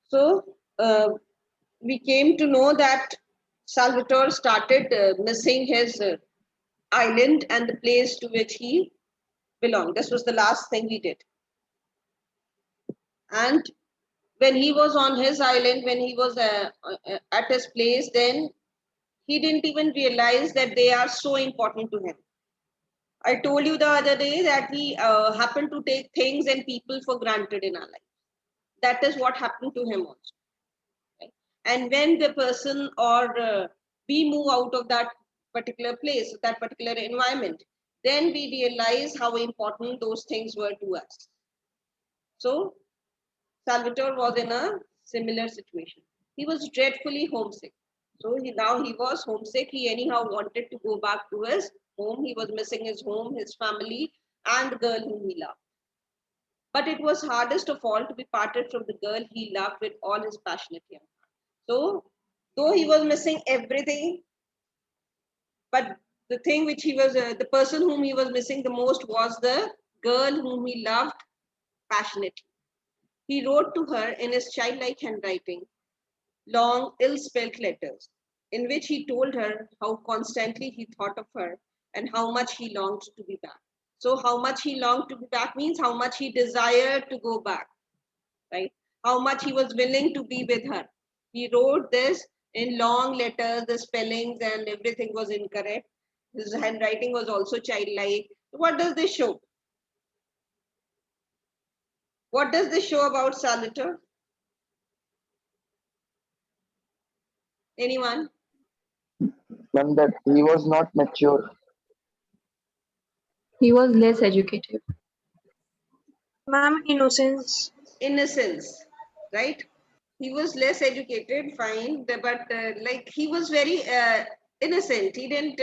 So we came to know that Salvatore started missing his island and the place to which he belonged. This was the last thing he did. And when he was on his island, when he was at his place, then he didn't even realize that they are so important to him. I told you the other day that we happen to take things and people for granted in our life. That is what happened to him also. Right? And when the person or we move out of that particular place, that particular environment, then we realize how important those things were to us. So Salvatore was in a similar situation. He was dreadfully homesick. So now he was homesick. He anyhow wanted to go back to his home. He was missing his home, his family, and the girl whom he loved. But it was hardest of all to be parted from the girl he loved with all his passionate young heart. So, though he was missing everything, but the thing which he was, the person whom he was missing the most was the girl whom he loved passionately. He wrote to her in his childlike handwriting long, ill spelt letters, in which he told her how constantly he thought of her and how much he longed to be back. So, how much he longed to be back means how much he desired to go back, right? How much he was willing to be with her. He wrote this in long letters, the spellings and everything was incorrect. His handwriting was also childlike. What does this show? What does this show about Salvatore? Anyone? Ma'am, that he was not mature. He was less educated. Ma'am, innocence. Innocence, right? He was less educated, fine, but like he was very innocent. He didn't.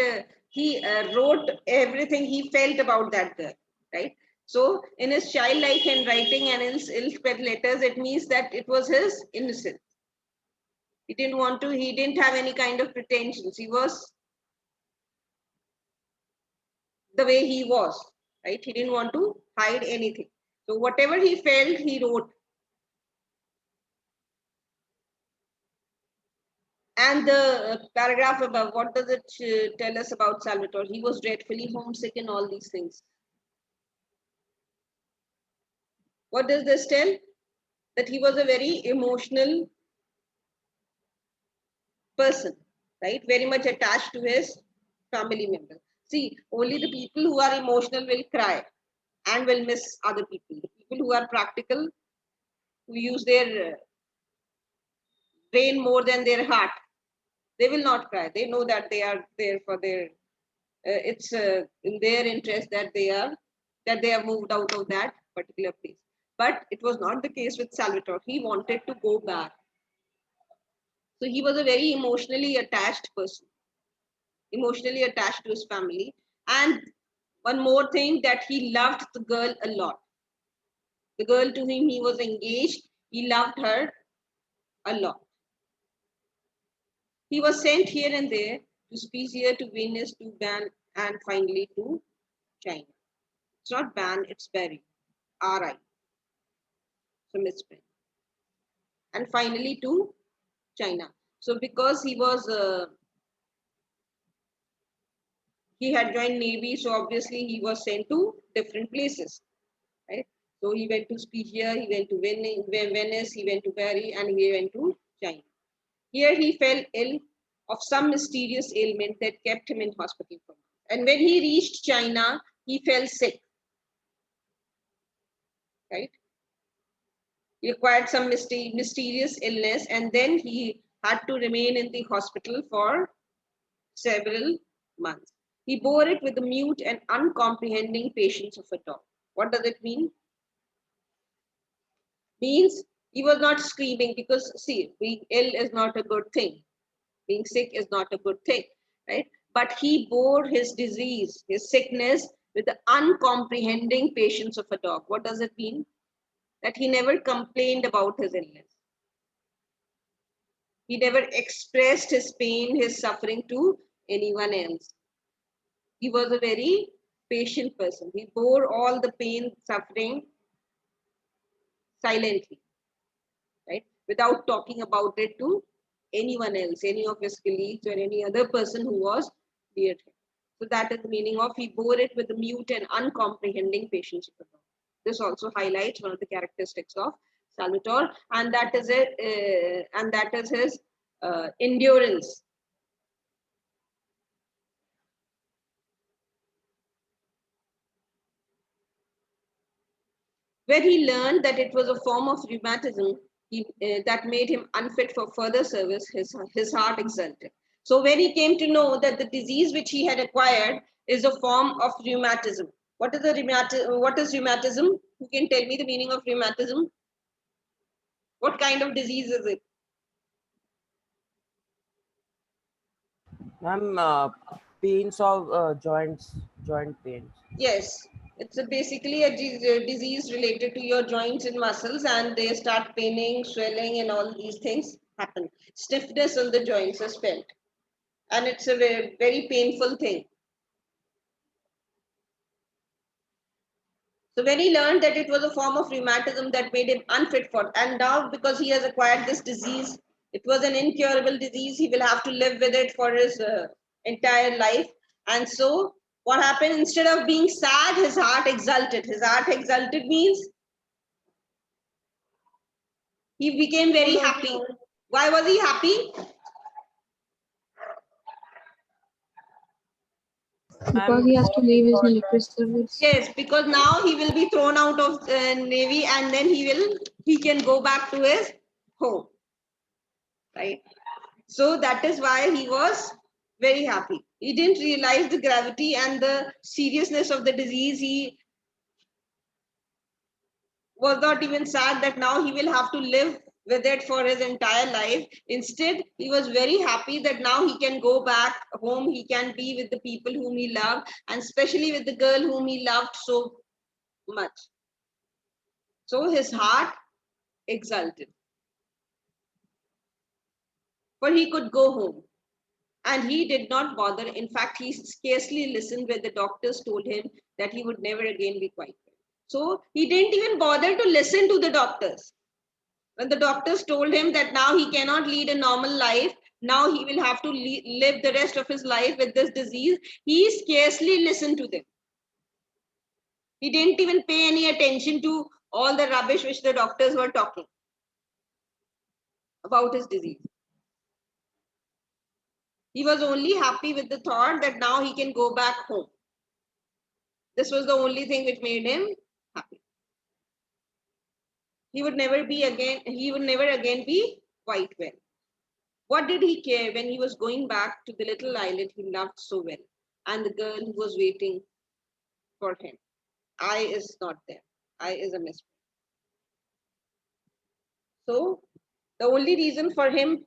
He wrote everything he felt about that girl, right? So in his childlike handwriting and in his ill-spelled letters, it means that it was his innocence. He didn't want to. He didn't have any kind of pretensions. He was the way he was, right? He didn't want to hide anything. So whatever he felt, he wrote. And the paragraph above, what does it tell us about Salvatore? He was dreadfully homesick and all these things. What does this tell? That he was a very emotional person, right? Very much attached to his family members. See, only the people who are emotional will cry and will miss other people. The people who are practical, who use their brain more than their heart, they will not cry. They know that they are there for their it's in their interest that they have moved out of that particular place. But it was not the case with Salvatore. He wanted to go back. So he was a very emotionally attached person, emotionally attached to his family. And one more thing, that he loved the girl a lot. The girl to whom he was engaged, he loved her a lot. He was sent here and there, to Spezzia, to Venice, to Ban, and finally to China. It's not Ban, it's Bari. RI. So misprint. And finally to China. So because he had joined Navy, so obviously he was sent to different places, right? So he went to Spezzia, he went to Venice, he went to Bari, and he went to China. Here he fell ill of some mysterious ailment that kept him in hospital for months. And when he reached China, he fell sick, right? He acquired some mysterious illness, and then he had to remain in the hospital for several months. He bore it with the mute and uncomprehending patience of a dog. What does it mean? Means he was not screaming, because see, being ill is not a good thing. Being sick is not a good thing, right? But he bore his disease, his sickness, with the uncomprehending patience of a dog. What does it mean? That he never complained about his illness. He never expressed his pain, his suffering to anyone else. He was a very patient person. He bore all the pain, suffering silently, right? without talking about it to anyone else, any of his colleagues or any other person who was near him. So that is the meaning of he bore it with a mute and uncomprehending patience of the Lord. This also highlights one of the characteristics of Salvatore, and that is it, and that is his endurance. Where he learned that it was a form of rheumatism that made him unfit for further service, his heart exulted. So when he came to know that the disease which he had acquired is a form of rheumatism. What is what is rheumatism? Who can tell me the meaning of rheumatism? What kind of disease is it? Ma'am, pains of joint pains. Yes, it's basically a disease related to your joints and muscles, and they start paining, swelling, and all these things happen. Stiffness on the joints is felt, and it's a very, very painful thing. So when he learned that it was a form of rheumatism that made him unfit for, and now because he has acquired this disease, it was an incurable disease. He will have to live with it for his entire life. And so what happened? Instead of being sad, his heart exulted. His heart exulted means he became very happy. Why was he happy? Because he has to leave his military service. Yes, because now he will be thrown out of Navy, and then he can go back to his home. Right. So that is why he was very happy. He didn't realize the gravity and the seriousness of the disease. He was not even sad that now he will have to live with it for his entire life. Instead, he was very happy that now he can go back home. He can be with the people whom he loved, and especially with the girl whom he loved so much. So his heart exulted. For he could go home. And he did not bother. In fact, he scarcely listened when the doctors told him that he would never again be quite well. So he didn't even bother to listen to the doctors. When the doctors told him that now he cannot lead a normal life, now he will have to live the rest of his life with this disease, he scarcely listened to them. He didn't even pay any attention to all the rubbish which the doctors were talking about his disease. He was only happy with the thought that now he can go back home. This was the only thing which made him happy. He would never again be quite well. What did he care when he was going back to the little island he loved so well, and the girl who was waiting for him? I is not there. I is a mystery. So the only reason for him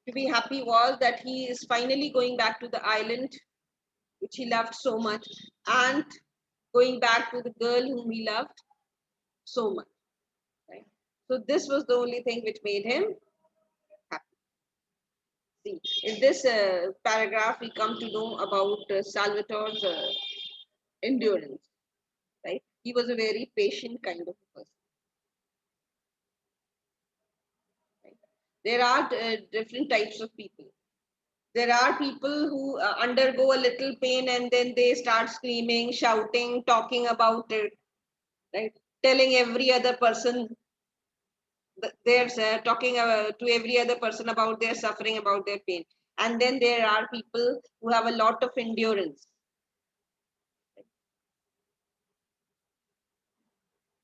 to be happy was that he is finally going back to the island which he loved so much, and going back to the girl whom he loved so much. Right? So this was the only thing which made him happy. See, in this paragraph, we come to know about Salvatore's endurance. Right? He was a very patient kind of a person. Right? There are different types of people. There are people who undergo a little pain and then they start screaming, shouting, talking about it, right? Telling every other person, they're talking to every other person about their suffering, about their pain. And then there are people who have a lot of endurance.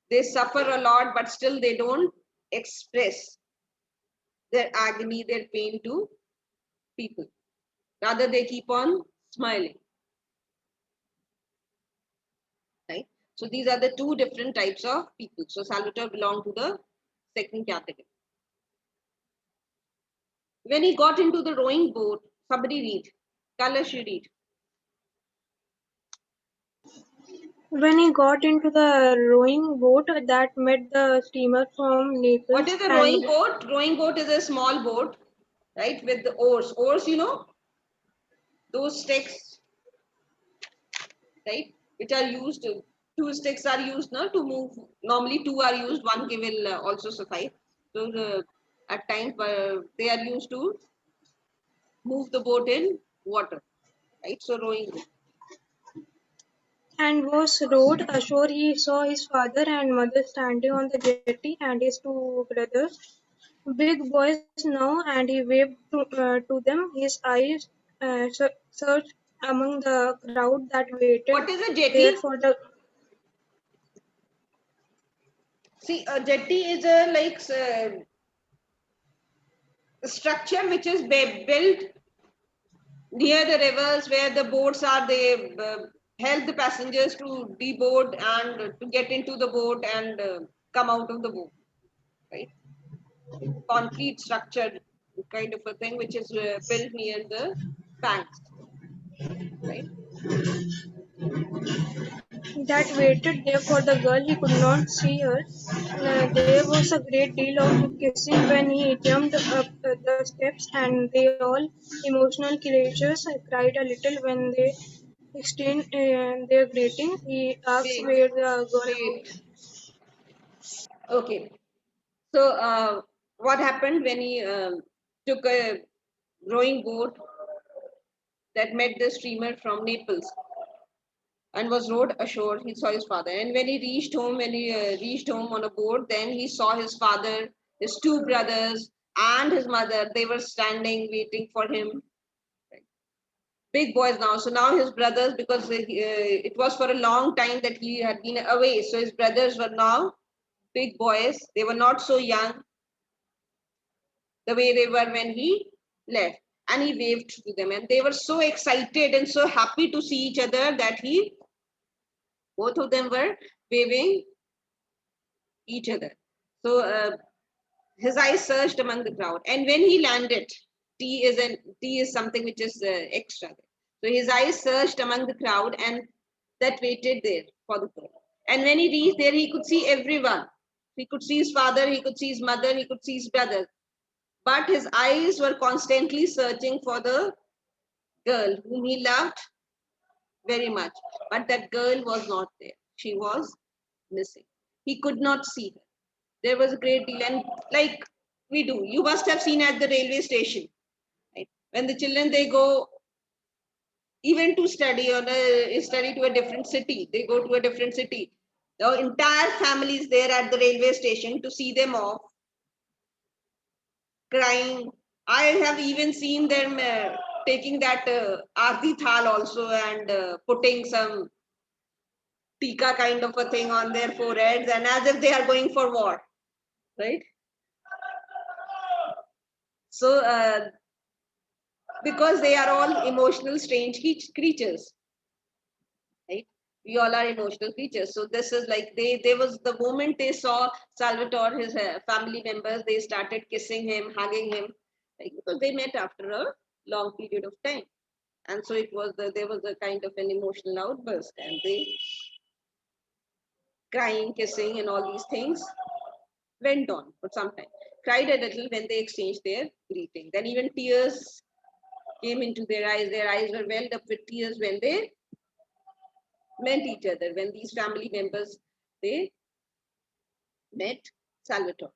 They suffer a lot, but still they don't express their agony, their pain to people. Rather, they keep on smiling. Right? So these are the two different types of people. So Salvatore belonged to the second category. When he got into the rowing boat, somebody read. Kalash, you read. When he got into the rowing boat that met the steamer from Naples. What is a rowing boat? Rowing boat is a small boat, right? With the oars. Oars, you know? Those sticks, right? Which are used, two sticks are used now to move. Normally two are used, one will also suffice. So At times, they are used to move the boat in water, right? So rowing boat. And was rowed ashore. He saw his father and mother standing on the jetty and his two brothers, big boys now, and he waved to them. His eyes searched among the crowd that waited What is a there jetty? for the. See, a jetty is a like structure which is built near the rivers where the boats are. They help the passengers to deboard and to get into the boat and come out of the boat, right? Concrete structure kind of a thing which is built near the banks, right? That waited there for the girl. He could not see her. There was a great deal of kissing when he jumped up the steps, and they all, emotional creatures, cried a little when they exchanged their greeting. He asked Wait, where the girl wait. was. Okay. So what happened when he took a rowing boat that met the steamer from Naples and was rowed ashore? He saw his father, and when he reached home, on a boat, then he saw his father, his two brothers, and his mother. They were standing waiting for him. Big boys now. So now his brothers, because it was for a long time that he had been away, so his brothers were now big boys. They were not so young the way they were when he left. And he waved to them, and they were so excited and so happy to see each other that both of them were waving each other. So his eyes searched among the crowd, and when he landed, T is something which is extra. So his eyes searched among the crowd, and that waited there for the girl. And when he reached there, he could see everyone. He could see his father, he could see his mother, he could see his brother. But his eyes were constantly searching for the girl whom he loved very much. But that girl was not there. She was missing. He could not see her. There was a great deal, and like we do, you must have seen at the railway station, right? When the children they go even to study or study to a different city, they go to a different city. The entire family is there at the railway station to see them off, crying. I have even seen them taking that arti thal also and putting some tika kind of a thing on their foreheads, and as if they are going for war, right? So because they are all emotional strange creatures, right? We all are emotional creatures. So this is like they was the moment they saw Salvatore, his family members, they started kissing him, hugging him, like, because they met after a long period of time. And so there was a kind of an emotional outburst, and they crying, kissing, and all these things went on for some time. Cried a little when they exchanged their greeting. Then even tears came into their eyes. Their eyes were welled up with tears when they met each other. When these family members they met Salvatore,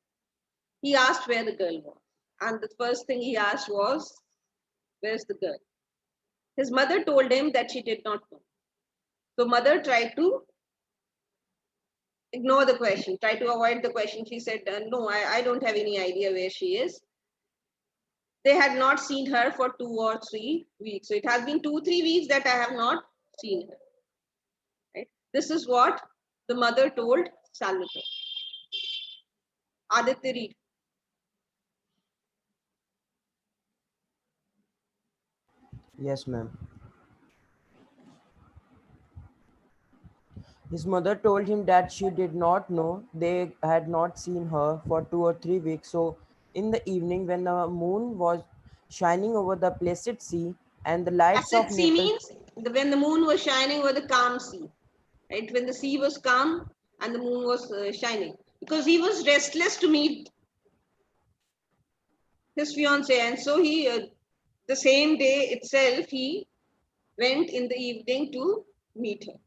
he asked where the girl was, and the first thing he asked was, "Where's the girl?" His mother told him that she did not know. So mother tried to ignore the question, try to avoid the question. She said, "No, I don't have any idea where she is." They had not seen her for 2 or 3 weeks. So it has been 2, 3 weeks that I have not seen her. Right? This is what the mother told Salvatore. Aditya, read. Yes, ma'am. His mother told him that she did not know. They had not seen her for 2 or 3 weeks. So, in the evening, when the moon was shining over the placid sea and the lights of Acid sea Naples, means when the moon was shining over the calm sea. Right? When the sea was calm and the moon was shining. Because he was restless to meet his fiancée. And so the same day itself, he went in the evening to meet her.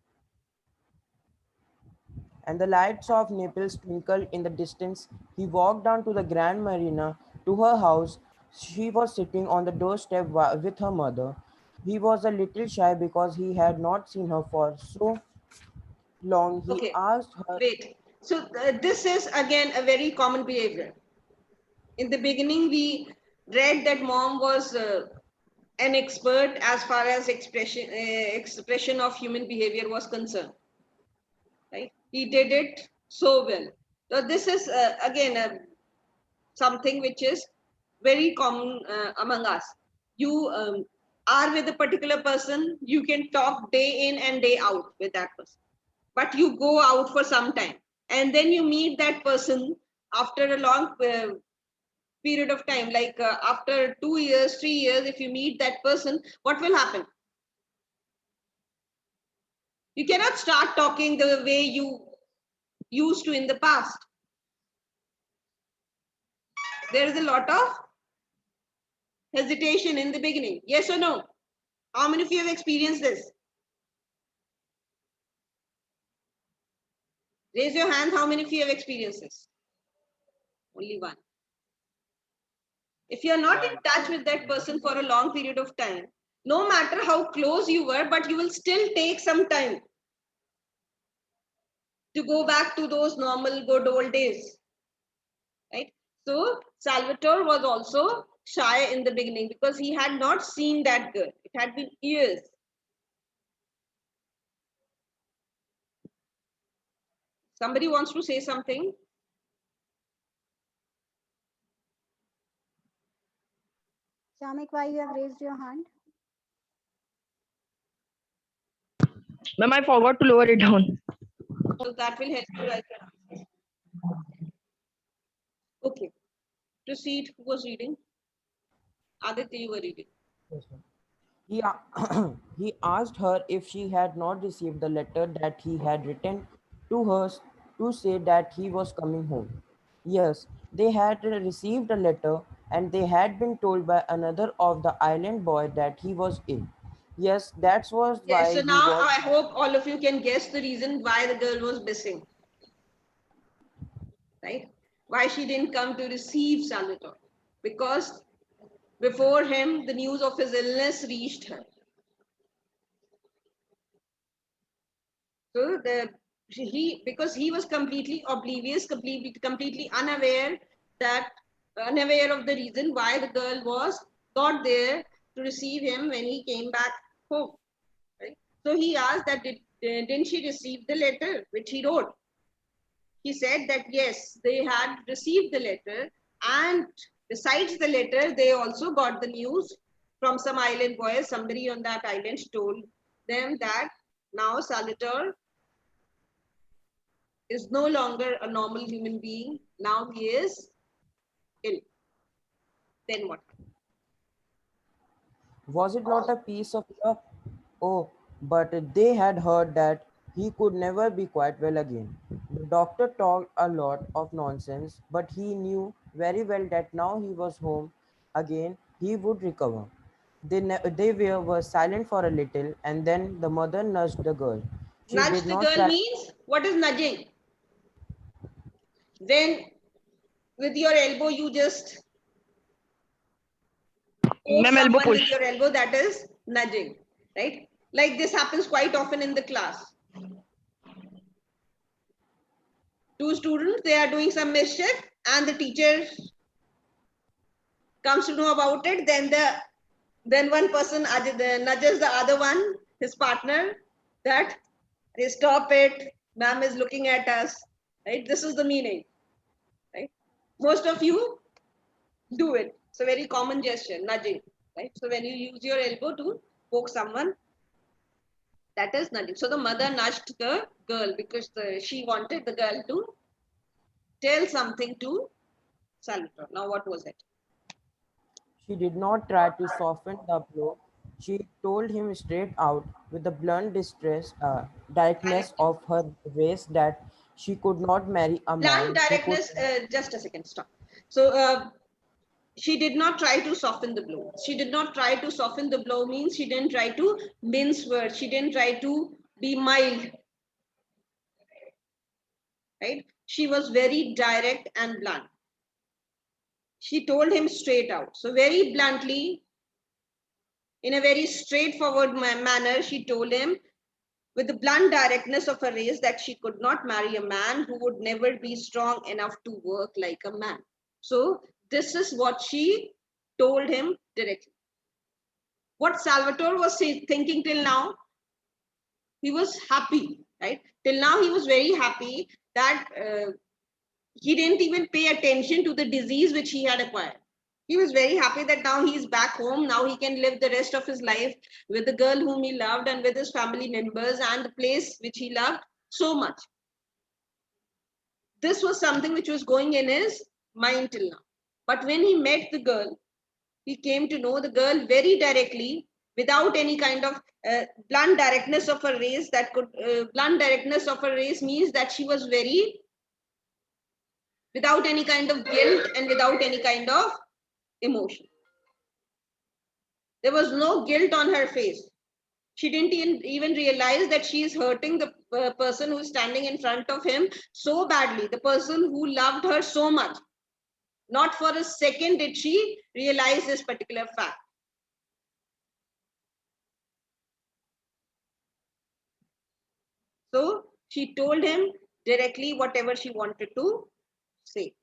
and the lights of Naples twinkled in the distance, he walked down to the Grand Marina to her house. She was sitting on the doorstep with her mother. He was a little shy because he had not seen her for so long. He Okay, asked her. wait. So this is again a very common behavior. In the beginning, we read that mom was an expert as far as expression of human behavior was concerned. Right? He did it so well. So this is again something which is very common among us. You are with a particular person, you can talk day in and day out with that person, but you go out for some time and then you meet that person after a long period of time, like after 2 years, 3 years, if you meet that person, what will happen? You cannot start talking the way you used to in the past. There is a lot of hesitation in the beginning. Yes or no? How many of you have experienced this? Raise your hand. How many of you have experienced this? Only one. If you are not in touch with that person for a long period of time, no matter how close you were, but you will still take some time to go back to those normal good old days. Right? So Salvatore was also shy in the beginning because he had not seen that girl. It had been years. Somebody wants to say something? Shamik, why you have raised your hand? Ma'am, I forgot to lower it down. So that will help you write your answer. Okay. Proceed. Who was reading? Aditya, you were reading. Yes, ma'am. He asked her if she had not received the letter that he had written to her to say that he was coming home. Yes, they had received a letter and they had been told by another of the island boy that he was ill. Yes, that was Yes, so why he now was. I hope all of you can guess the reason why the girl was missing, right? Why she didn't come to receive Salvatore. Because before him, the news of his illness reached her. So because he was completely oblivious, completely unaware of the reason why the girl was not there to receive him when he came back home. Right? So he asked that didn't she receive the letter which he wrote? He said that yes, they had received the letter, and besides the letter, they also got the news from some island boys. Somebody on that island told them that now Salvatore is no longer a normal human being. Now he is ill. Then what? Was it not a piece of luck? Oh, but they had heard that he could never be quite well again. The doctor talked a lot of nonsense, but he knew very well that now he was home again, he would recover. Were silent for a little, and then the mother nudged the girl. She Nudge did the not girl try. means what is nudging? When with your elbow you just poke Ma'am, elbow someone with push. your elbow, that is nudging, right? Like this happens quite often in the class. Two students, they are doing some mischief and the teacher comes to know about it, then one person nudges the other one, his partner, that they stop it, ma'am is looking at us, right? This is the meaning, right? Most of you do it. It's a very common gesture, nudging, right? So when you use your elbow to poke someone, that is nudging. So the mother nudged the girl because she wanted the girl to tell something to Salvatore. Now what was it? She did not try to soften the blow. She told him straight out, with the blunt directness Direct. of her race, that she could not marry a Blunt man who could. directness, just a second, stop. So she did not try to soften the blow. She did not try to soften the blow means she didn't try to mince words. She didn't try to be mild, right? She was very direct and blunt. She told him straight out. So very bluntly, in a very straightforward manner, she told him with the blunt directness of her race that she could not marry a man who would never be strong enough to work like a man. So this is what she told him directly. What Salvatore was thinking till now, he was happy, right? Till now, he was very happy that he didn't even pay attention to the disease which he had acquired. He was very happy that now he is back home. Now he can live the rest of his life with the girl whom he loved and with his family members and the place which he loved so much. This was something which was going in his mind till now. But when he met the girl, he came to know the girl very directly without any kind of blunt directness of her race. That could blunt directness of her race means that she was very without any kind of guilt and without any kind of emotion. There was no guilt on her face. She didn't even realize that she is hurting the person who is standing in front of him so badly, the person who loved her so much. Not for a second did she realize this particular fact. So she told him directly whatever she wanted to say,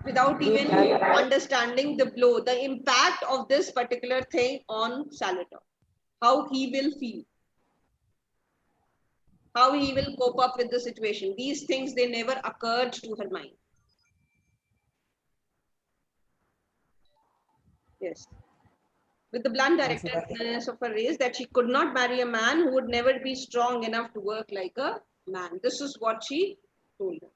without even understanding the blow, the impact of this particular thing on Salvatore, how he will feel, how he will cope up with the situation. These things, they never occurred to her mind. Yes. With the blunt directness of her race that she could not marry a man who would never be strong enough to work like a man. This is what she told her.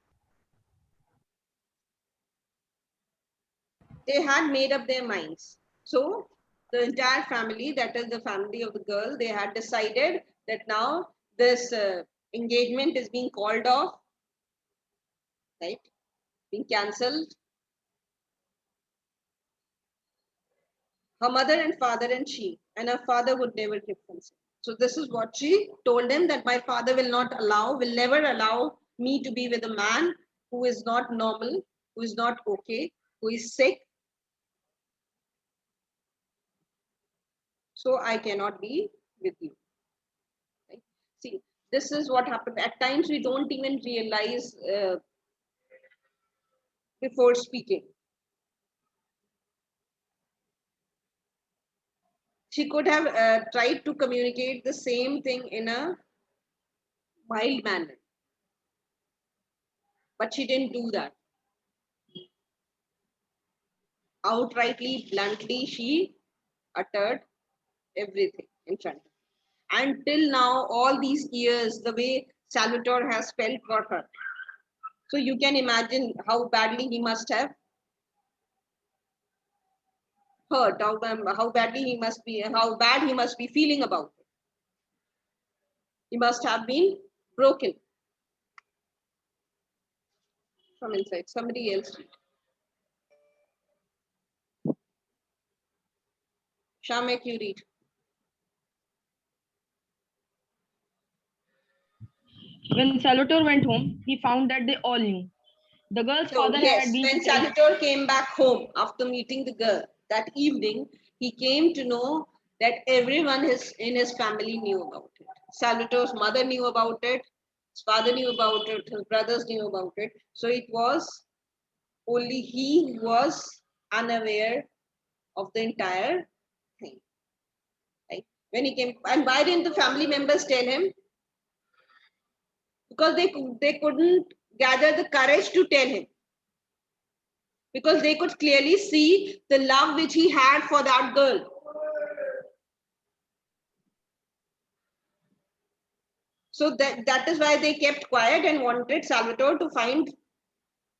They had made up their minds. So the entire family, that is the family of the girl, they had decided that now this engagement is being called off, right? Being cancelled. Her mother and father and she, and her father would never give consent. So this is what she told him, that my father will never allow me to be with a man who is not normal, who is not okay, who is sick. So I cannot be with you. Right? See, this is what happened. At times we don't even realize before speaking. She could have tried to communicate the same thing in a mild manner, but she didn't do that. Outrightly, bluntly, she uttered everything in front of her. Until now, all these years, the way Salvatore has felt for her. So you can imagine how badly he must have hurt, how badly he must be, how bad he must be feeling about it. He must have been broken from inside. Somebody else read. Shamek, you read. When Salvatore went home, he found that they all knew. The girl's So father yes, had been when to tell Salvatore came back home after meeting the girl that evening, he came to know that everyone in his family knew about it. Salvatore's mother knew about it, his father knew about it, his brothers knew about it. So it was only he who was unaware of the entire thing. Right? When he came, and why didn't the family members tell him? Because they couldn't gather the courage to tell him. Because they could clearly see the love which he had for that girl. So that is why they kept quiet and wanted Salvatore to find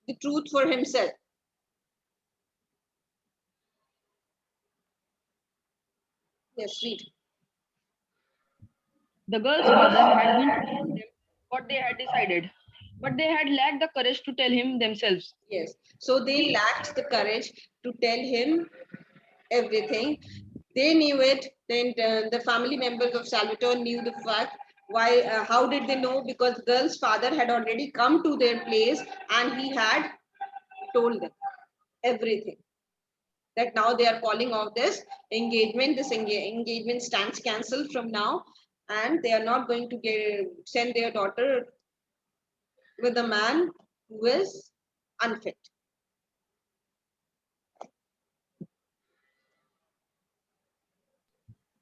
the truth for himself. Yes, read. the girl's father had been to tell them what they had decided, but they had lacked the courage to tell him themselves. Yes. So they lacked the courage to tell him everything. They knew it. Then the family members of Salvatore knew the fact. Why? How did they know? Because the girl's father had already come to their place and he had told them everything. That now they are calling off this engagement. This engagement stands cancelled from now, and they are not going to send their daughter with a man who is unfit.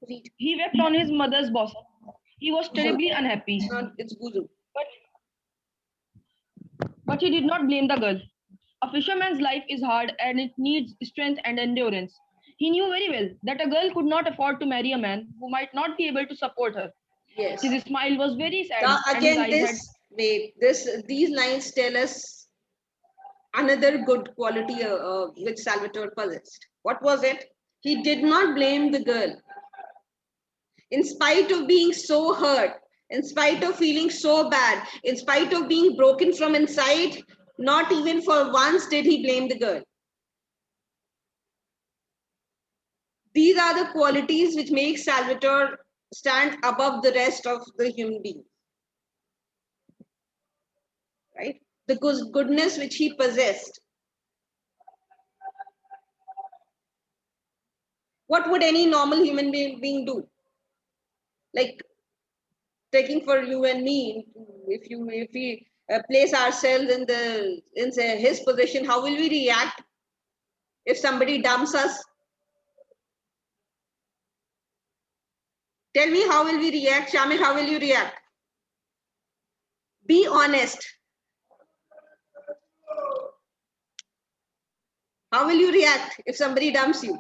Read. He wept on his mother's bosom. He was terribly unhappy. It's bosom. But he did not blame the girl. A fisherman's life is hard and it needs strength and endurance. He knew very well that a girl could not afford to marry a man who might not be able to support her. Yes. His smile was very sad. Now, and his again, eyes these lines tell us another good quality which Salvatore possessed. What was it? He did not blame the girl. In spite of being so hurt, in spite of feeling so bad, in spite of being broken from inside, not even for once did he blame the girl. These are the qualities which make Salvatore stand above the rest of the human beings. Right? The goodness which he possessed. What would any normal human being do? Like taking for you and me, if we place ourselves in his position, how will we react if somebody dumps us? Tell me, how will we react? Shamir, how will you react? Be honest. How will you react if somebody dumps you?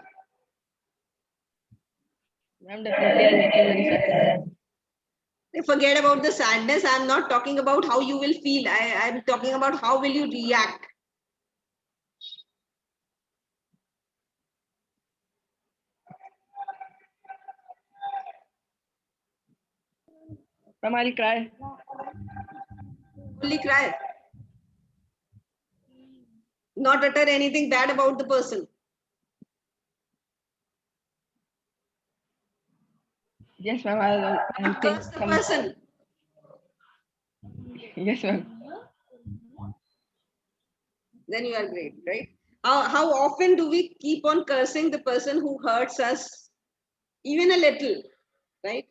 Ma'am, definitely I'll make you very sad. Forget about the sadness. I'm not talking about how you will feel. I'm talking about how will you react. Ma'am, I'll cry. Only cry. Not utter anything bad about the person. Yes, ma'am, I'll think Curse the person. Yes, ma'am. Then you are great, right? How often do we keep on cursing the person who hurts us even a little, right?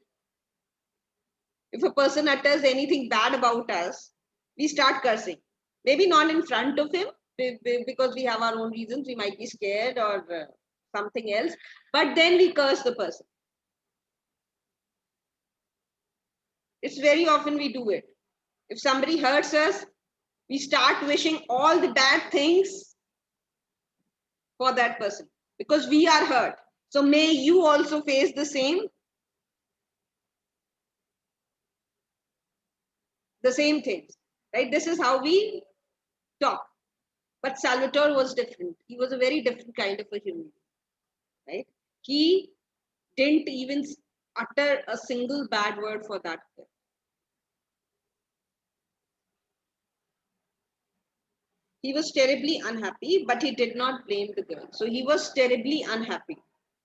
If a person utters anything bad about us, we start cursing. Maybe not in front of him, because we have our own reasons. We might be scared or something else, but then we curse the person. It's very often we do it. If somebody hurts us, we start wishing all the bad things for that person because we are hurt. So may you also face the same things, right? This is how we talk. But Salvatore was different. He was a very different kind of a human, right? He didn't even utter a single bad word for that girl. He was terribly unhappy, but he did not blame the girl. So he was terribly unhappy,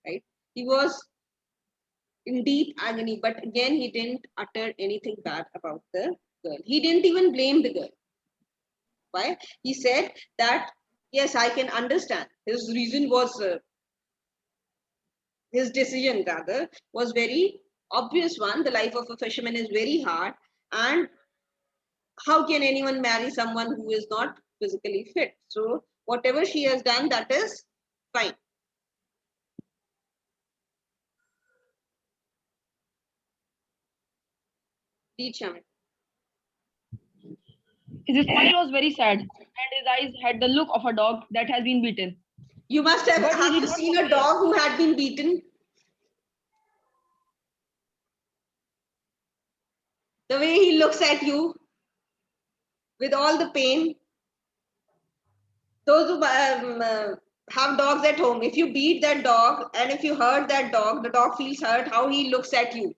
right? He was in deep agony, but again, he didn't utter anything bad about the girl. He didn't even blame the girl. Why? He said that, yes, I can understand. His reason was, his decision rather, was very obvious one. The life of a fisherman is very hard. And how can anyone marry someone who is not physically fit? So whatever she has done, that is fine. Read, Shamit. His smile was very sad, and his eyes had the look of a dog that has been beaten. You must have seen a dog who had been beaten. The way he looks at you with all the pain. Those who have dogs at home, if you beat that dog and if you hurt that dog, the dog feels hurt, how he looks at you,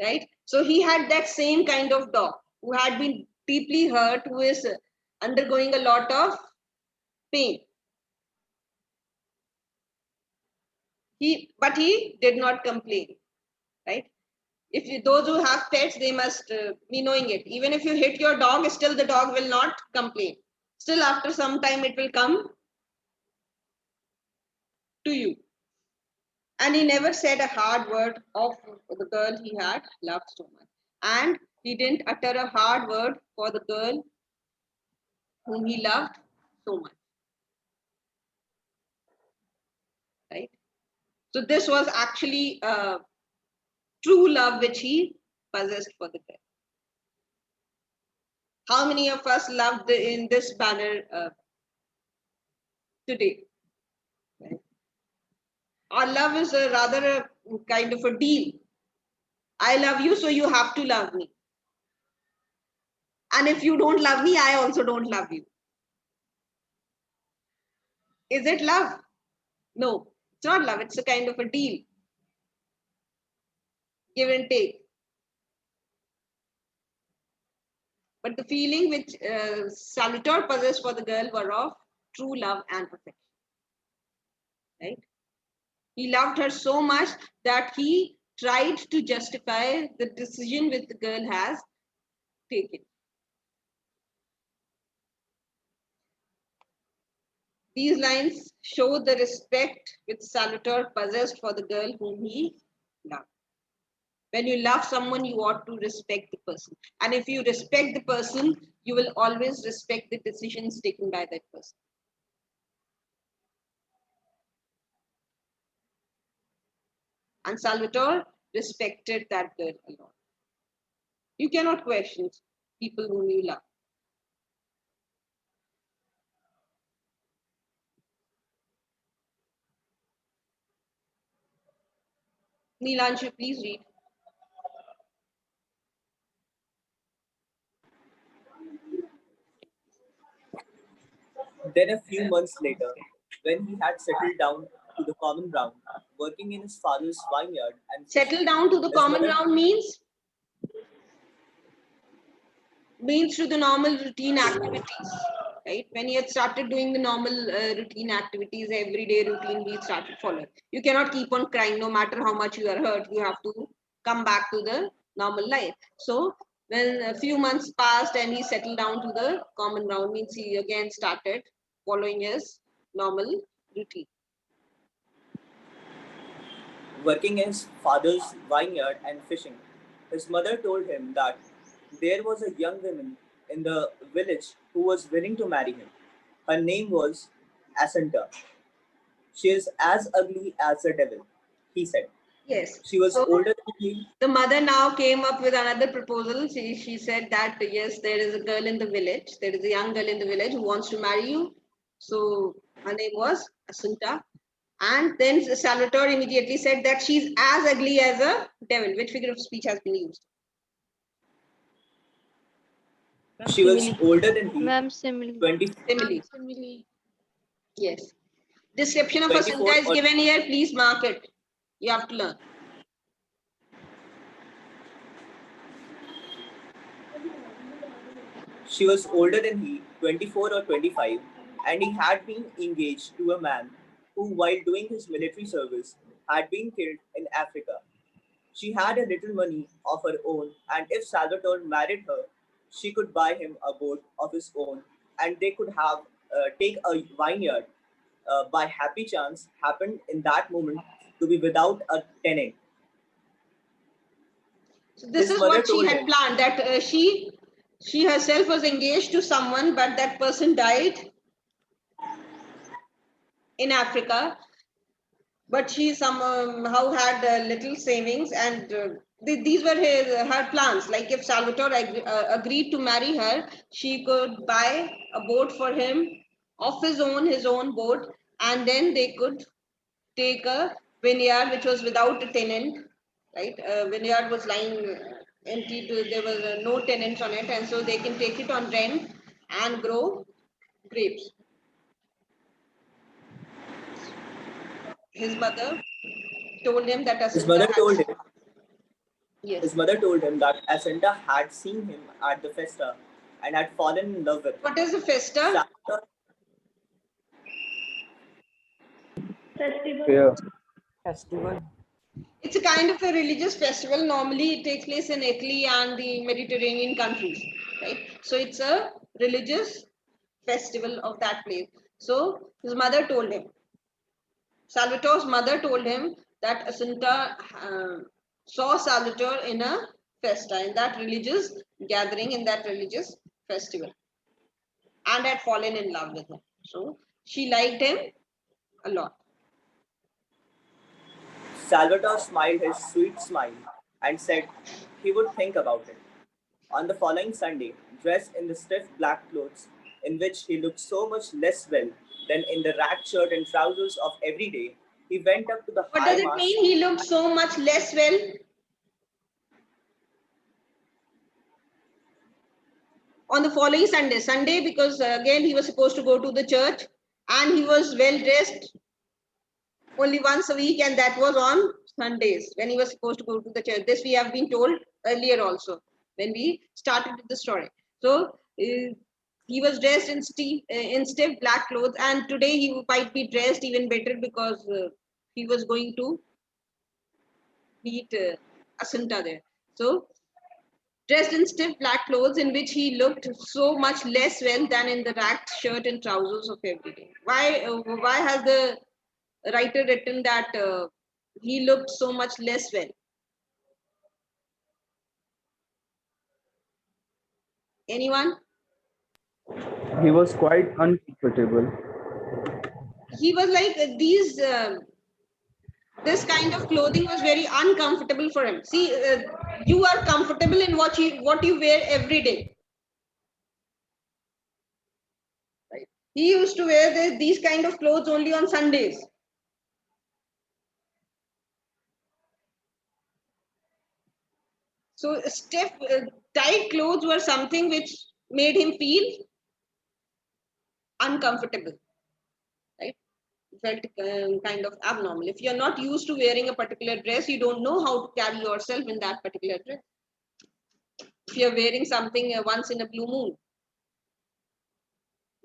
right? So he had that same kind of dog who had been deeply hurt, who is undergoing a lot of pain. But he did not complain, right? Those who have pets, they must be knowing it. Even if you hit your dog, still the dog will not complain. Still after some time it will come to you. And he never said a hard word of the girl he had loved so much. And he didn't utter a hard word for the girl whom he loved so much. Right? So this was actually true love which he possessed for the girl. How many of us loved in this manner today? Right? Our love is rather a kind of a deal. I love you, so you have to love me. And if you don't love me, I also don't love you. Is it love? No, it's not love. It's a kind of a deal. Give and take. But the feeling which Salvatore possessed for the girl were of true love and affection. Right? He loved her so much that he tried to justify the decision which the girl has taken. These lines show the respect which Salvatore possessed for the girl whom he loved. When you love someone, you ought to respect the person. And if you respect the person, you will always respect the decisions taken by that person. And Salvatore respected that girl a lot. You cannot question people whom you love. Neelanshu, please read. Then a few months later, when he had settled down to the common ground, working in his father's vineyard and Settle down to the his common mother- ground means to the normal routine activities, right? When he had started doing the normal routine activities, everyday routine, he started following. You cannot keep on crying no matter how much you are hurt. You have to come back to the normal life. So when a few months passed and he settled down to the common ground, means he again started following his normal routine. working in his father's vineyard and fishing. His mother told him that there was a young woman in the village who was willing to marry him. Her name was Asanta. She is as ugly as the devil, he said. Yes. She was So older than him. the mother now came up with another proposal. She said that yes, there is a girl in the village. There is a young girl in the village who wants to marry you. So her name was Asunta. And then Salvatore immediately said that she's as ugly as a devil. Which figure of speech has been used? She was older than he, Ma'am, simile. 20, Simile. Yes. Description of 24 Asunta is or given here. Please mark it. You have to learn. She was older than he, 24 or 25, and he had been engaged to a man who, while doing his military service, had been killed in Africa. She had a little money of her own, and if Salvatore married her, she could buy him a boat of his own, and they could have take a vineyard. By happy chance, happened in that moment to be without a tenant. So this His is mother what she told had him. planned, that she herself was engaged to someone, but that person died in Africa. But she somehow had little savings, and these were her plans. Like if Salvatore agreed to marry her, she could buy a boat for him of his own boat, and then they could take a vineyard which was without a tenant, right? Vineyard was lying empty, there was no tenants on it, and so they can take it on rent and grow grapes. His mother told him that His Asunta mother told has, him. yes. His mother told him that Asenta had seen him at the festa and had fallen in love with him. What is the festa? Salvatore Fear. Festival. It's a kind of a religious festival. Normally, it takes place in Italy and the Mediterranean countries, right? So it's a religious festival of that place. So his mother told him, Salvatore's mother told him that Jacinta saw Salvatore in a festa, in that religious gathering, in that religious festival, and had fallen in love with him. So she liked him a lot. Salvatore smiled his sweet smile and said he would think about it. On the following Sunday, dressed in the stiff black clothes in which he looked so much less well than in the ragged shirt and trousers of every day, he went up to the What high does it mass. mean? He looked so much less well. On the following Sunday, because again he was supposed to go to the church, and he was well dressed only once a week, and that was on Sundays when he was supposed to go to the church. This we have been told earlier also when we started with the story. So he was dressed in stiff black clothes, and today he might be dressed even better because he was going to meet Jacinta there. So dressed in stiff black clothes in which he looked so much less well than in the ragged shirt and trousers of every day. Why has the writer written that he looked so much less well? Anyone? He was quite uncomfortable. He was like this kind of clothing was very uncomfortable for him. See, you are comfortable in what you wear every day. Right? He used to wear these kind of clothes only on Sundays. So stiff, tight clothes were something which made him feel uncomfortable, right? Felt kind of abnormal. If you're not used to wearing a particular dress, you don't know how to carry yourself in that particular dress. If you're wearing something once in a blue moon,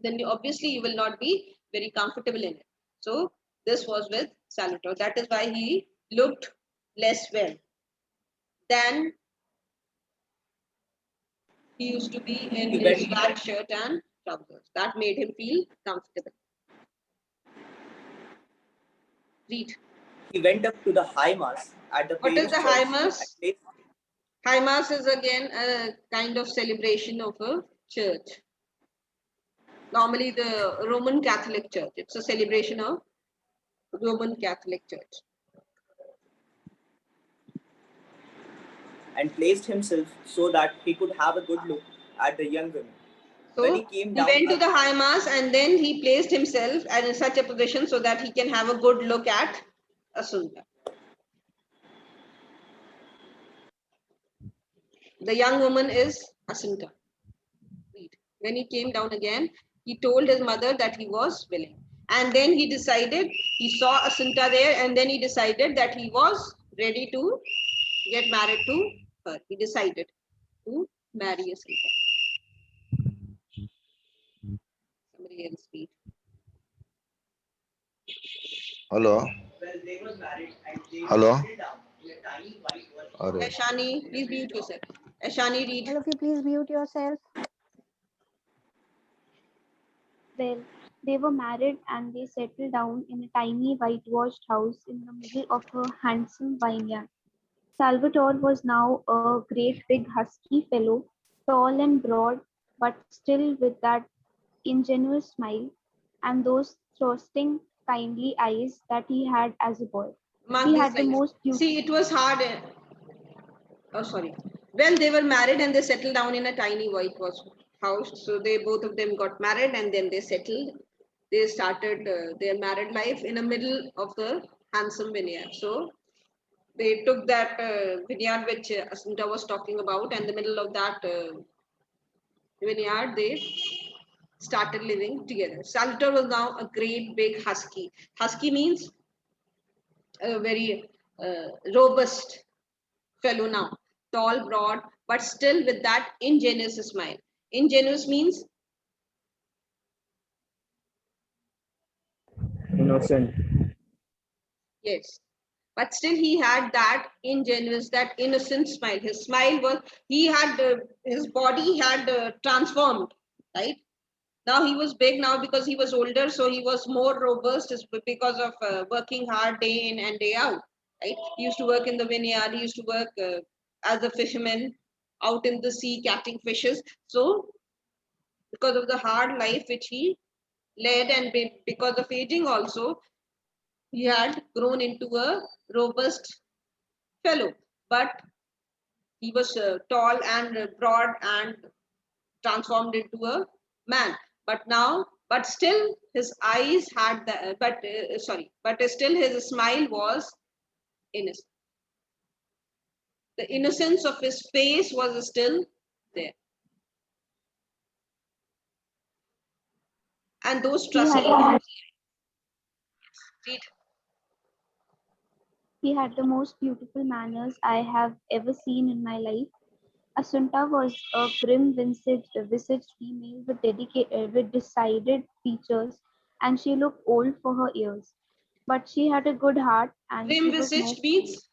then obviously you will not be very comfortable in it. So this was with Salvatore. That is why he looked less well than he used to be in his black shirt and trousers. That made him feel comfortable. Read. He went up to the high mass at the What is parish the church high and mass? placed High mass is again a kind of celebration of a church. Normally the Roman Catholic Church. It's a celebration of Roman Catholic Church. and placed himself so that he could have a good look at the young women. So When he came he down went to the high mass and then he placed himself in such a position so that he can have a good look at Jacinta. The young woman is Jacinta. When he came down again, he told his mother that he was willing. And then he decided, he saw Jacinta there, and then he decided that he was ready to get married to her. He decided to marry Jacinta. Somebody else speak. Hello. Hello. Arey. Ashani, please mute yourself. Ashani, read. All of you, please mute yourself. Well, they were married and they settled down in a tiny whitewashed house in the middle of a handsome vineyard. Salvatore was now a great big husky fellow, tall and broad, but still with that ingenuous smile and those thrusting, kindly eyes that he had as a boy. Mark He these had the lines. most See, it was hard. Oh, sorry. Well, they were married and they settled down in a tiny whitewash house. So they both of them got married and then they settled. They started their married life in the middle of the handsome vineyard. So they took that vineyard which Jacinta was talking about, and the middle of that vineyard they started living together. Salvatore was now a great big husky. Husky means a very robust fellow now, tall, broad, but still with that ingenuous smile. Ingenuous means Innocent. yes, but still he had that ingenuous, that innocent smile. His smile was, he had, his body had transformed, right? Now he was big now because he was older, so he was more robust because of working hard day in and day out. Right? He used to work in the vineyard. He used to work as a fisherman out in the sea catching fishes. So because of the hard life which he led and because of aging also, he had grown into a robust fellow. But he was tall and broad and transformed into a man. But now, but still his eyes had the, but still his smile was innocent. The innocence of his face was still there. And those He had, trustworthy. he had the most beautiful manners I have ever seen in my life. Asunta was a grim-visaged female with decided features, and she looked old for her years. But she had a good heart, and she Grim was no visaged means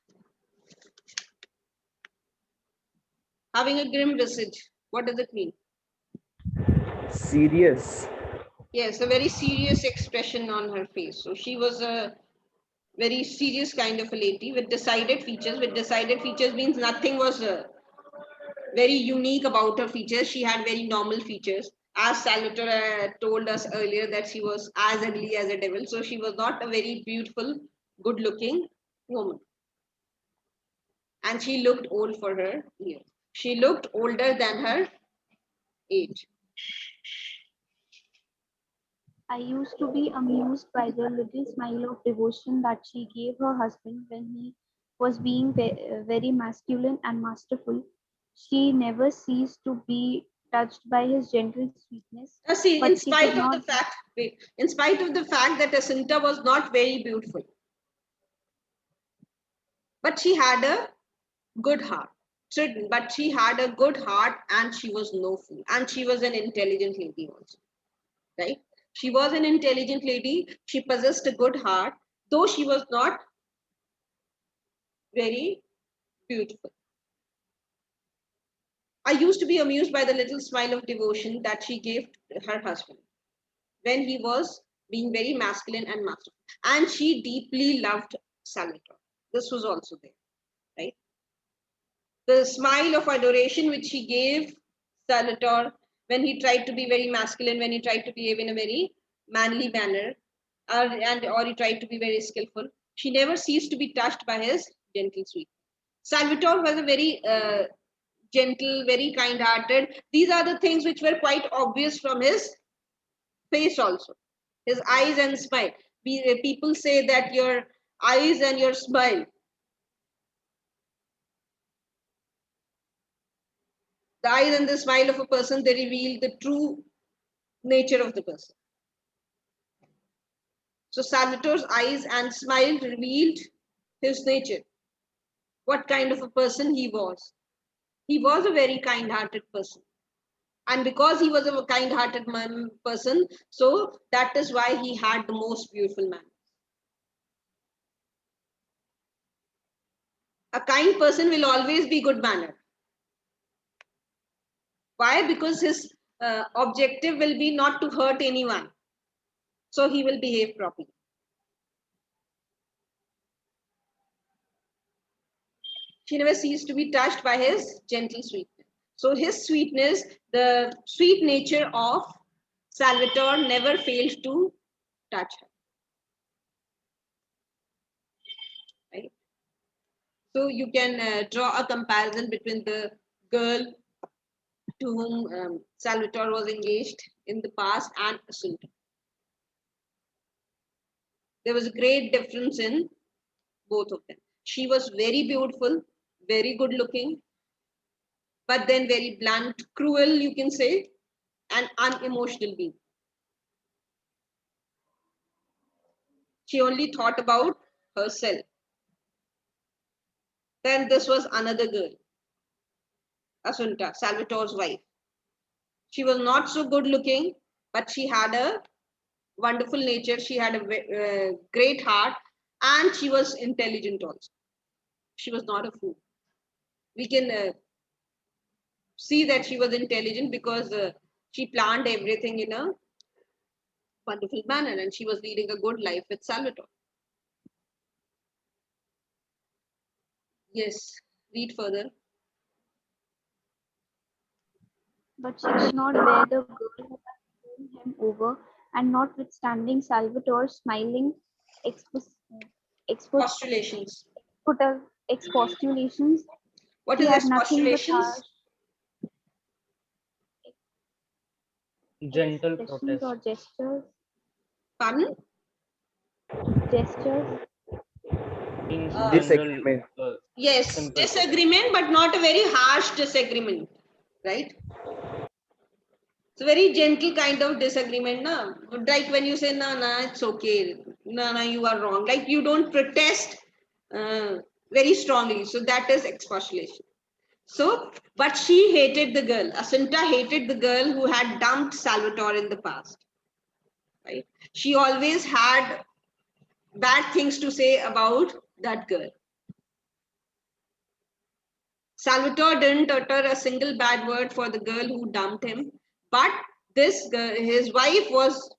having a grim visage. What does it mean? Serious. Yes, a very serious expression on her face. So she was a very serious kind of a lady with decided features. With decided features means nothing was very unique about her features. She had very normal features. As Salvatore told us earlier that she was as ugly as a devil. So she was not a very beautiful, good looking woman. And she looked old for her years. She looked older than her age. I used to be amused by the little smile of devotion that she gave her husband when he was being very masculine and masterful. She never ceased to be touched by his gentle sweetness, See, but she could not. in spite of the fact that Jacinta was not very beautiful, but she had a good heart. Certain, but she had a good heart and she was no fool. And she was an intelligent lady also, right? She was an intelligent lady. She possessed a good heart, though she was not very beautiful. I used to be amused by the little smile of devotion that she gave her husband when he was being very masculine and masterful. And she deeply loved Salvatore. This was also there, right? The smile of adoration which she gave Salvatore when he tried to be very masculine, when he tried to behave in a very manly manner, or he tried to be very skillful. She never ceased to be touched by his gentle sweet. Salvatore was a very gentle, very kind-hearted. These are the things which were quite obvious from his face also. His eyes and smile. People say that your eyes and your smile, the eyes and the smile of a person, they reveal the true nature of the person. So Salvatore's eyes and smile revealed his nature, what kind of a person he was. He was a very kind-hearted person. And because he was a kind-hearted person, so that is why he had the most beautiful manners. A kind person will always be good mannered. Why? Because his objective will be not to hurt anyone. So he will behave properly. She never ceased to be touched by his gentle sweetness. So his sweetness, the sweet nature of Salvatore never failed to touch her. Right? So you can draw a comparison between the girl to whom Salvatore was engaged in the past and Asunta. There was a great difference in both of them. She was very beautiful, very good looking, but then very blunt, cruel, you can say, and unemotional being. She only thought about herself. Then this was another girl, Asunta, Salvatore's wife. She was not so good looking, but she had a wonderful nature. She had a great heart, and she was intelligent also. She was not a fool. We can see that she was intelligent because she planned everything in a wonderful manner, and she was leading a good life with Salvatore. Yes, read further. But she could not bear the girl who had thrown him over, and notwithstanding Salvatore's smiling expos- expos- Postulations. expostulations, What she is had nothing but expostulations? Gentle expressions protest. or Pardon? gestures. In Uh, general, Disagreement. Yes, simple protest. disagreement, but not a very harsh disagreement, right? It's a very gentle kind of disagreement, na? Like when you say, "Na, na, it's okay. Na, na, you are wrong." Like you don't protest very strongly. So that is expostulation. So, but she hated the girl. Asunta hated the girl who had dumped Salvatore in the past. Right? She always had bad things to say about that girl. Salvatore didn't utter a single bad word for the girl who dumped him, but this girl, his wife, was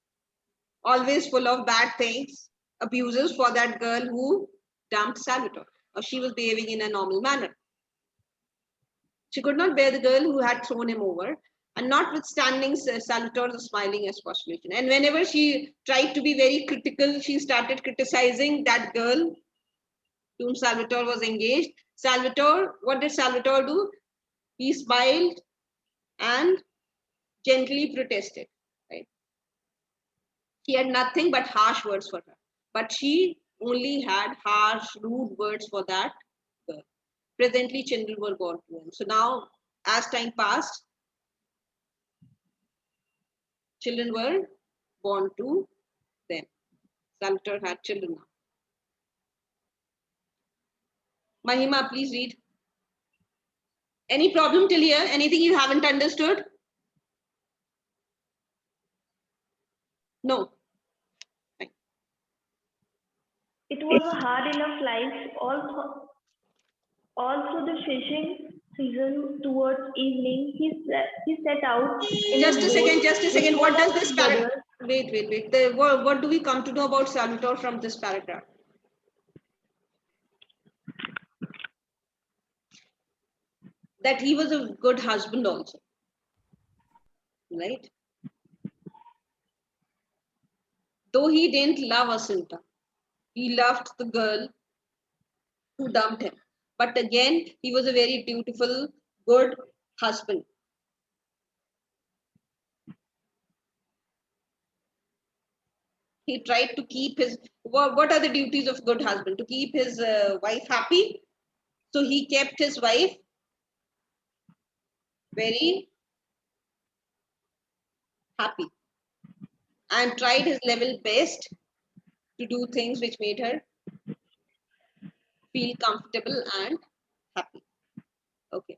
always full of bad things, abuses for that girl who dumped Salvatore, or she was behaving in a normal manner. She could not bear the girl who had thrown him over, and notwithstanding Salvatore's smiling expostulation. And whenever she tried to be very critical, she started criticizing that girl whom Salvatore was engaged. Salvatore, what did Salvatore do? He smiled and gently protested. Right? He had nothing but harsh words for her, but she only had harsh, rude words for that girl. Presently, children were born to him. So now, as time passed, children were born to them. Salvatore had children now. Mahima, please read. Any problem till here? Anything you haven't understood? No. Fine. It was a hard enough life all through the fishing season. Towards evening, he set out in Just his a boat second, just a with second. one What does of this his paragraph? brothers. Wait. What do we come to know about Salvatore from this paragraph? That he was a good husband also, right? Though he didn't love Asunta, he loved the girl who dumped him. But again, he was a very dutiful, good husband. He tried to keep his, what are the duties of good husband? To keep his wife happy. So he kept his wife very happy and tried his level best to do things which made her feel comfortable and happy. Okay.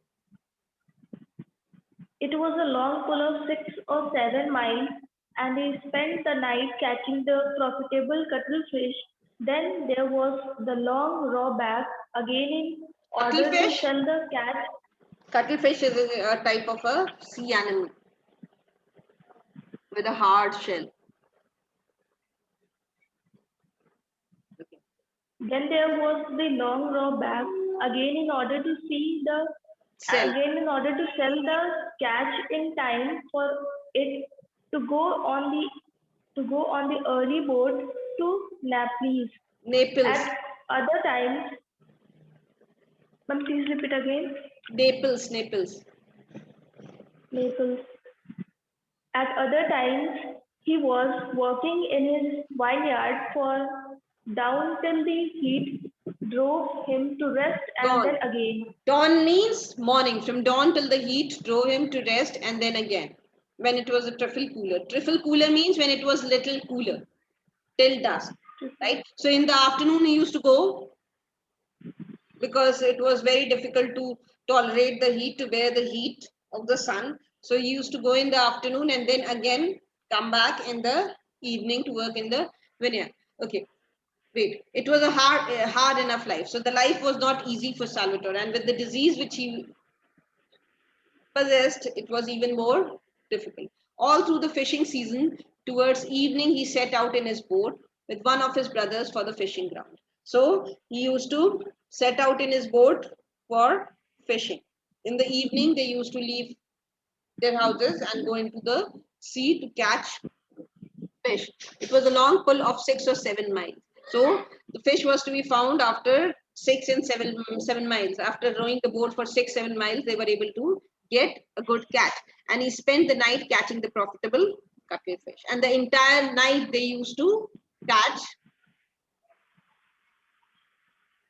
It was a long pull of 6 or 7 miles, and he spent the night catching the profitable cuttlefish. Then there was the long raw back, again in order to Cuttlefish. sell the catch. Cuttlefish is a type of a sea animal with a hard shell. Okay. Then there was the long raw back, again in order to Sell. sell the catch in time for it to go on the early boat to Naples. Naples. At other times, ma'am, please repeat again. Naples. Naples. At other times, he was working in his vineyard for down till the heat drove him to rest and Dawn. then again. Dawn means morning. From dawn till the heat drove him to rest and then again. When it was a trifle cooler. Trifle cooler means when it was little cooler. Till dusk. Right? So in the afternoon he used to go because it was very difficult to tolerate the heat, to bear the heat of the sun. So he used to go in the afternoon and then again come back in the evening to work in the vineyard. Okay. Wait, it was a hard enough life. So the life was not easy for Salvatore, and with the disease which he possessed, it was even more difficult. All through the fishing season, Towards evening, he set out in his boat with one of his brothers for the fishing ground. So he used to set out in his boat for fishing. In the evening, they used to leave their houses and go into the sea to catch fish. It was a long pull of 6 or 7 miles. So the fish was to be found after 6 and 7 miles. After rowing the boat for 6-7 miles, they were able to get a good catch. And he spent the night catching the profitable cuttlefish. And the entire night they used to catch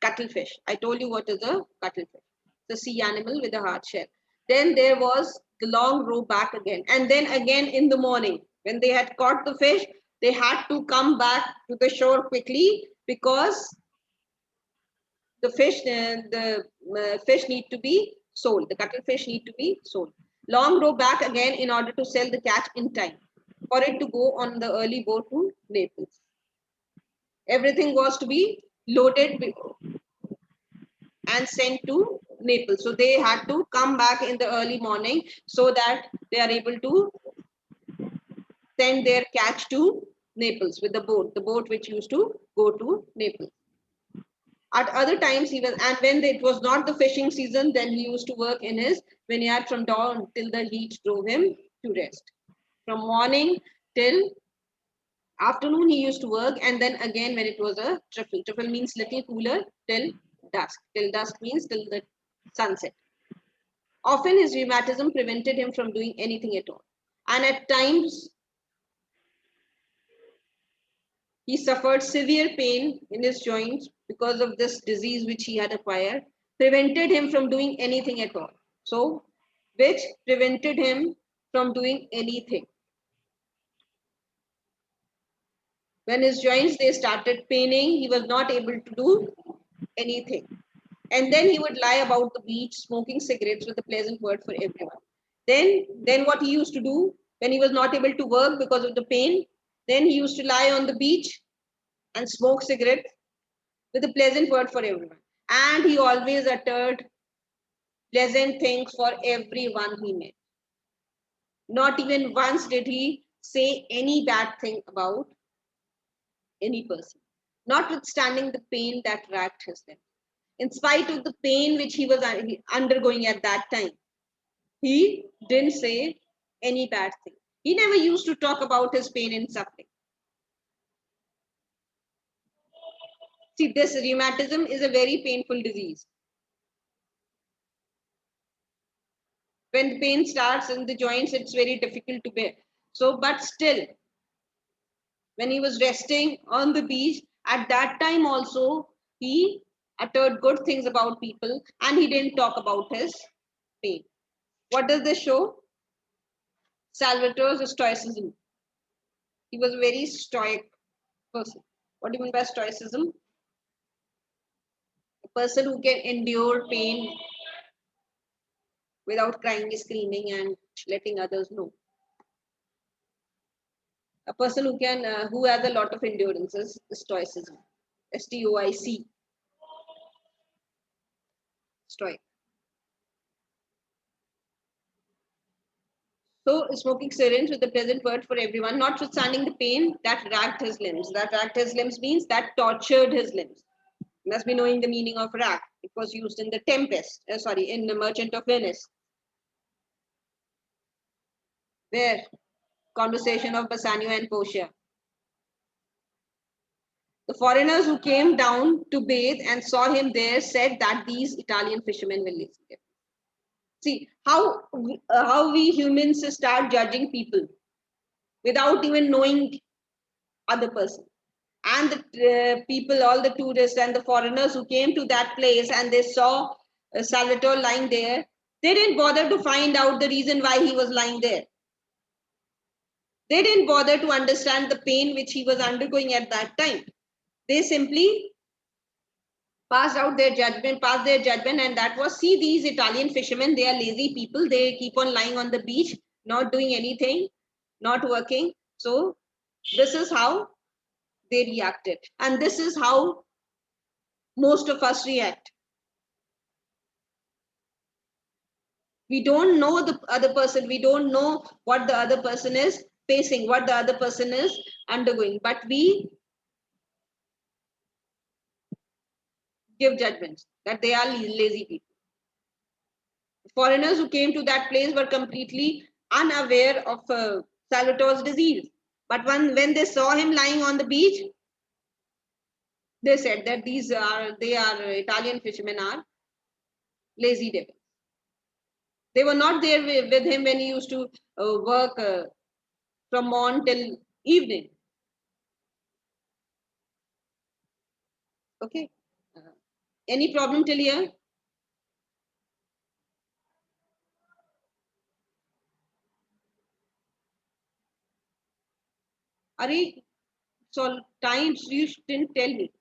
cuttlefish. I told you what is a cuttlefish. The sea animal with a hard shell. Then there was the long row back again. And then again in the morning, when they had caught the fish, they had to come back to the shore quickly because the fish need to be sold. The cuttlefish need to be sold. Long row back again in order to sell the catch in time for it to go on the early boat to Naples. Everything was to be loaded and sent to Naples. So they had to come back in the early morning so that they are able to send their catch to Naples with the boat which used to go to Naples. At other times, and when it was not the fishing season, then he used to work in his vineyard from dawn till the heat drove him to rest. From morning till afternoon, he used to work, and then again when it was a trifle. Trifle means little cooler till dusk. Till dusk means till the sunset. Often his rheumatism prevented him from doing anything at all. And at times, he suffered severe pain in his joints because of this disease which he had acquired, prevented him from doing anything at all. So, which prevented him from doing anything. When his joints, they started paining, he was not able to do anything. And then he would lie about the beach smoking cigarettes with a pleasant word for everyone. Then what he used to do when he was not able to work because of the pain, then he used to lie on the beach and smoke cigarettes with a pleasant word for everyone. And he always uttered pleasant things for everyone he met. Not even once did he say any bad thing about any person, notwithstanding the pain that racked his limbs. In spite of the pain which he was undergoing at that time, he didn't say any bad thing. He never used to talk about his pain and suffering. See, this rheumatism is a very painful disease. When the pain starts in the joints, it's very difficult to bear. So, but still, when he was resting on the beach, at that time also, he uttered good things about people and he didn't talk about his pain. What does this show? Salvatore's stoicism. He was a very stoic person. What do you mean by stoicism? A person who can endure pain without crying, screaming, and letting others know. A person who can, who has a lot of endurance is stoicism. STOIC. Stoic. So, smoking syringe with a pleasant word for everyone, notwithstanding the pain that racked his limbs. That racked his limbs means that tortured his limbs. You must be knowing the meaning of rack. It was used in the Tempest, in the Merchant of Venice. Where? Conversation of Bassanio and Portia. The foreigners who came down to bathe and saw him there said that these Italian fishermen will lazy. See how we humans start judging people without even knowing other person. And the people, all the tourists and the foreigners who came to that place and they saw Salvatore lying there, they didn't bother to find out the reason why he was lying there. They didn't bother to understand the pain which he was undergoing at that time. They simply passed their judgment, and that was, see, these Italian fishermen, they are lazy people. They keep on lying on the beach, not doing anything, not working. So this is how they reacted. And this is how most of us react. We don't know the other person. We don't know what the other person is facing, what the other person is undergoing, but we give judgments that they are lazy people. Foreigners who came to that place were completely unaware of Salvatore's disease. But when they saw him lying on the beach, they said that they are Italian fishermen are lazy devils. They were not there with him when he used to work from morn till evening. Okay. Any problem till here? Ari, so times you didn't tell me.